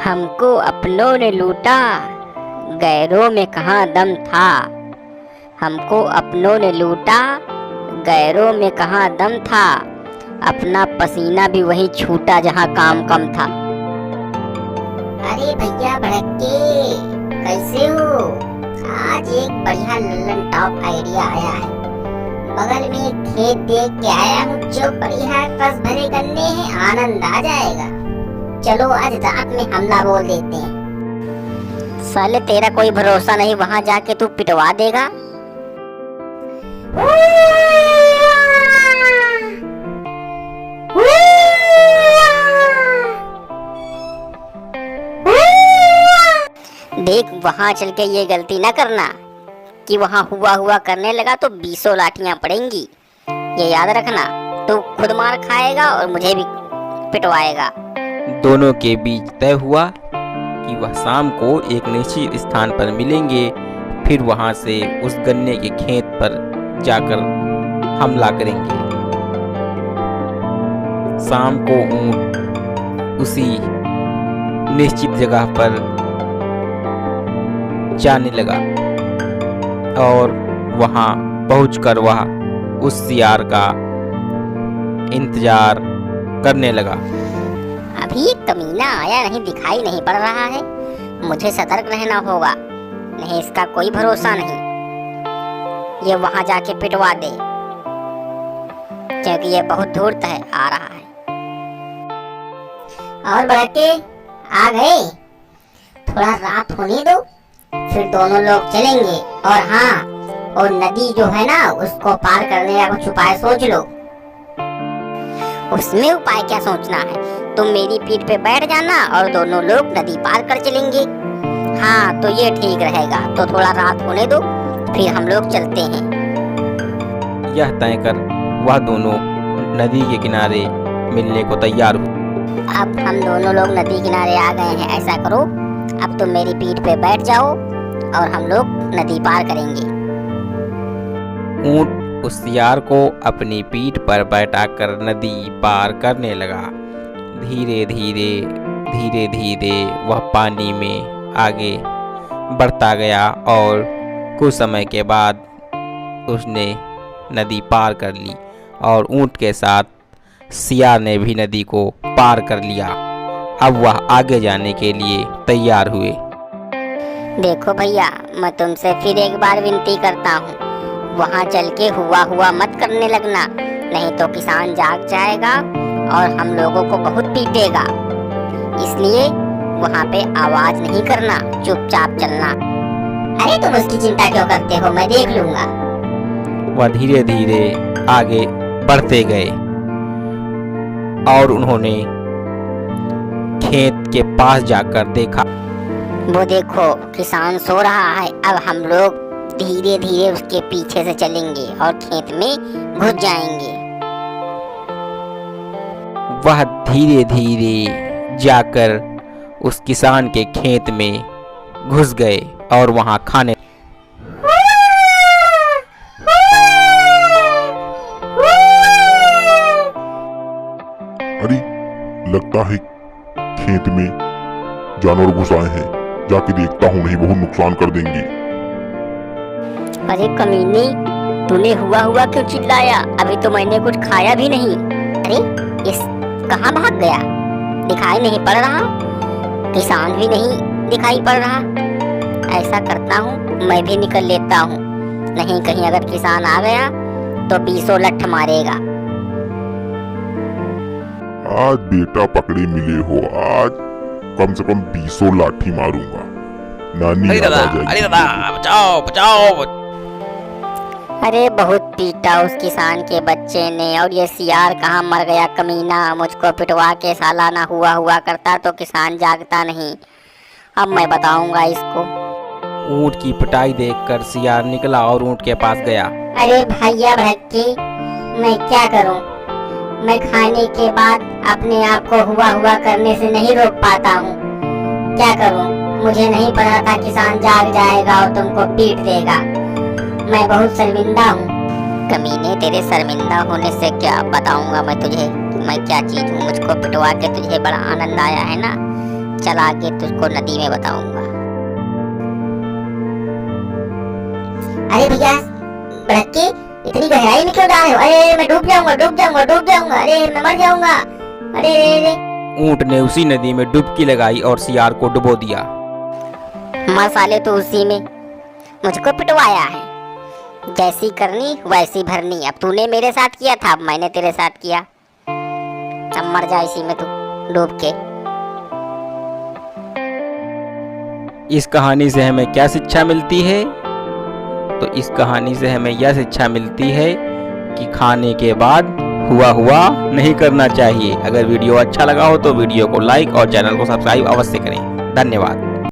हमको अपनों ने लूटा, गैरों में कहाँ दम था। हमको अपनों ने लूटा, गैरों में कहाँ दम था। अपना पसीना भी वही छूटा जहाँ काम कम था। अरे भैया भड़के, कैसे हो? आज एक बढ़िया लल्लन टॉप आइडिया आया है। बगल में एक खेत देख के आया हूँ जो बढ़िया रस भरे गन्ने हैं, आनंद आ जाएगा। चलो आज रात में हमला बोल देते हैं। साले तेरा कोई भरोसा नहीं, वहां जाके तू पिटवा देगा। देख वहां चल के ये गलती ना करना कि वहां हुआ हुआ करने लगा तो 20 लाठियां पड़ेंगी। ये याद रखना, तू खुद मार खाएगा और मुझे भी पिटवाएगा। दोनों के बीच तय हुआ कि वह शाम को एक निश्चित स्थान पर मिलेंगे, फिर वहां से उस गन्ने के खेत पर जाकर हमला करेंगे। शाम को ऊंट उसी निश्चित जगह पर जाने लगा और वहां पहुंचकर वह उस सियार का इंतजार करने लगा। अभी एक कमीना आया नहीं, दिखाई नहीं पड़ रहा है। मुझे सतर्क रहना होगा, नहीं इसका कोई भरोसा नहीं। ये वहां जाके पिटवा दे, क्योंकि ये बहुत दूर तक आ रहा है। और भड़के आ गए? थोड़ा रात होने दो, फिर दोनों लोग चलेंगे। और हाँ, और नदी जो है ना, उसको पार करने का कुछ उपाय सोच लो। उसमें उपाय क्या सोचना है? तुम मेरी पीठ पे बैठ जाना और दोनों लोग नदी पार कर चलेंगे। हाँ तो ये ठीक रहेगा। तो थोड़ा रात होने दो, फिर हम लोग चलते हैं। यह तय कर वह दोनों नदी के किनारे मिलने को तैयार हुए। अब हम दोनों लोग नदी किनारे आ गए हैं। ऐसा करो, अब तुम मेरी पीठ पे बैठ जाओ और हम लोग नदी पार करेंगे। ऊंट उस सियार को अपनी पीठ पर बैठाकर नदी पार करने लगा। धीरे धीरे वह पानी में आगे बढ़ता गया और कुछ समय के बाद उसने नदी पार कर ली और ऊंट के साथ सियार ने भी नदी को पार कर लिया। अब वह आगे जाने के लिए तैयार हुए। देखो भैया, मैं तुमसे फिर एक बार विनती करता हूँ, वहाँ चल के हुआ हुआ मत करने लगना, नहीं तो किसान जाग जाएगा और हम लोगों को बहुत पीटेगा। इसलिए वहाँ पे आवाज नहीं करना, चुपचाप चलना। अरे तुम उसकी चिंता क्यों करते हो, मैं देख लूंगा। वह धीरे धीरे आगे बढ़ते गए और उन्होंने खेत के पास जाकर देखा। वो देखो, किसान सो रहा है। अब हम लोग धीरे धीरे उसके पीछे से चलेंगे और खेत में घुस जाएंगे। वह धीरे धीरे जाकर उस किसान के खेत में घुस गए और वहां खाने। अरे लगता है खेत में जानवर घुस आए हैं, जाके देखता हूँ, नहीं बहुत नुकसान कर देंगे। अरे कमीने, तूने हुआ हुआ क्यों चिल्लाया? अभी तो मैंने कुछ खाया भी नहीं। अरे ये कहाँ भाग गया? दिखाई नहीं पड़ रहा, किसान भी नहीं दिखाई पड़ रहा। ऐसा करता हूँ, मैं भी निकल लेता हूँ, नहीं कहीं अगर किसान आ गया तो 20 लठ मारेगा। आज बेटा पकड़े मिले हो, आज कम से कम 20 लाठी मारूंगा। नानी अरे याद आ दादा, अरे जाएगी। दादा, बचाओ बचाओ। अरे बहुत पीटा उस किसान के बच्चे ने, और ये सियार कहाँ मर गया कमीना। मुझको पिटवा के साला ना हुआ हुआ करता तो किसान जागता नहीं। अब मैं बताऊंगा इसको। ऊंट की पिटाई देखकर सियार निकला और ऊंट के पास गया। अरे भैया भड़के, मैं क्या करूं? मैं खाने के बाद अपने आप को हुआ हुआ करने से नहीं रोक पाता हूँ। क्या करूं? मुझे नहीं पता था किसान जाग जाएगा और तुमको पीट देगा। मैं बहुत शर्मिंदा हूँ। कमीने, तेरे शर्मिंदा होने से क्या बताऊंगा मैं तुझे, मैं क्या चीज हूँ। मुझको पिटवा के तुझे बड़ा आनंद आया है ना, चला के तुझको नदी में बताऊंगा। अरे भैया बड़के इतनी गहराई में क्यों जा रहे हो? अरे मैं डूब जाऊंगा डूब जाऊंगा डूब जाऊंगा, अरे मैं मर जाऊंगा। अरे अरे ऊंट ने उसी नदी में डुबकी लगाई और सियार को डुबो दिया। मां साले तो उसी में मुझको पिटवाया है। जैसी करनी वैसी भरनी। अब तूने मेरे साथ किया था, अब मैंने तेरे साथ किया। अब मर जा इसी में तू डूब के। इस कहानी से हमें क्या शिक्षा मिलती है? तो इस कहानी से हमें यह शिक्षा मिलती है कि खाने के बाद हुआ हुआ नहीं करना चाहिए। अगर वीडियो अच्छा लगा हो तो वीडियो को लाइक और चैनल को सब्सक्राइब अवश्य करें। धन्यवाद।